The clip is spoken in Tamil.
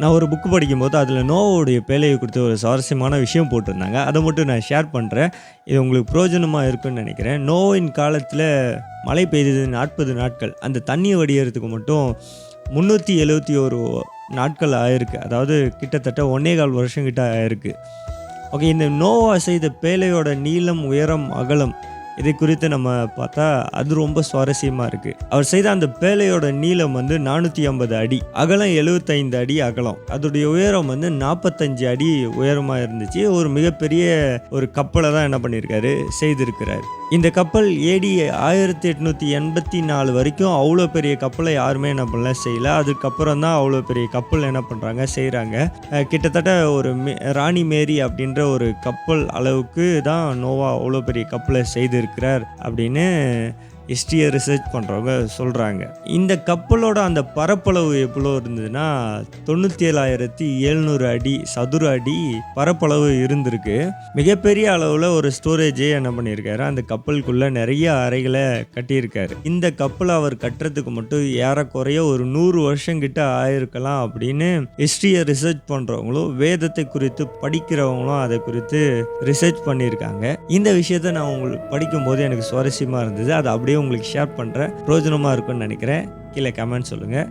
நான் ஒரு புக் படிக்கும்போது அதில நோவாவுடைய பேழைய குறித்து ஒரு சுவாரஸ்யமான விஷயம் போட்டிருந்தாங்க. அத மட்டும் நான் ஷேர் பண்றேன். இது உங்களுக்கு பிரயோஜனமா இருக்கும்னு நெனைக்கிறேன். நோவாவின் காலத்தில மழை பெய்தது 40 நாட்கள். அந்த தண்ணீ வடியறதுக்கு மட்டும் 371 நாட்கள் ஆயிருக்கு. அதாவது கிட்டத்தட்ட 1 1/4 வருஷம் கிட்ட ஆயிருக்கு. ஓகே. இந்த நோவா செய்த பேழையோட நீளம், உயரம், அகலம் இதை குறித்து நம்ம பார்த்தா, அது ரொம்ப சுவாரஸ்யமா இருக்கு. அவர் செய்த அந்த பேழையோட நீளம் வந்து 450 அடி. அகலம் 75 அடி அகலம். அதோடைய உயரம் வந்து 45 அடி உயரமா இருந்துச்சு. ஒரு மிகப்பெரிய ஒரு கப்பல தான் என்ன பண்ணியிருக்காரு, செய்திருக்கிறாரு. இந்த கப்பல் ஏடி 1884 வரைக்கும் அவ்வளோ பெரிய கப்பல யாருமே என்ன பண்ணல, செய்யல. அதுக்கப்புறம் தான் அவ்வளோ பெரிய கப்பல் என்ன பண்றாங்க, செய்றாங்க. கிட்டத்தட்ட ஒரு ராணி மேரி அப்படின்ற ஒரு கப்பல் அளவுக்கு தான் நோவா அவ்வளோ பெரிய கப்பல செய்திருக்கிறார் அப்படின்னு ஹிஸ்ட்ரியை ரிசர்ச் பண்ணுறவங்க சொல்கிறாங்க. இந்த கப்பலோட அந்த பரப்பளவு எவ்வளோ இருந்ததுன்னா 97,700 அடி சதுர அடி பரப்பளவு இருந்திருக்கு. மிகப்பெரிய அளவில் ஒரு ஸ்டோரேஜே என்ன பண்ணியிருக்காரு, அந்த கப்பலுக்குள்ளே நிறைய அறைகளை கட்டியிருக்காரு. இந்த கப்பலை அவர் கட்டுறதுக்கு மட்டும் ஏறக்குறைய ஒரு 100 வருஷம் கிட்ட ஆயிருக்கலாம் அப்படின்னு ஹிஸ்ட்ரியை ரிசர்ச் பண்ணுறவங்களும் வேதத்தை குறித்து படிக்கிறவங்களும் அதை குறித்து ரிசர்ச் பண்ணியிருக்காங்க. இந்த விஷயத்தை நான் உங்களுக்கு படிக்கும்போது எனக்கு சுவாரஸ்யமாக இருந்தது. அதை அப்படியே உங்களுக்கு ஷேர் பண்ணுறேன். பிரயோஜனமாக இருக்கும்னு நினைக்கிறேன். கீழே கமெண்ட் சொல்லுங்கள்.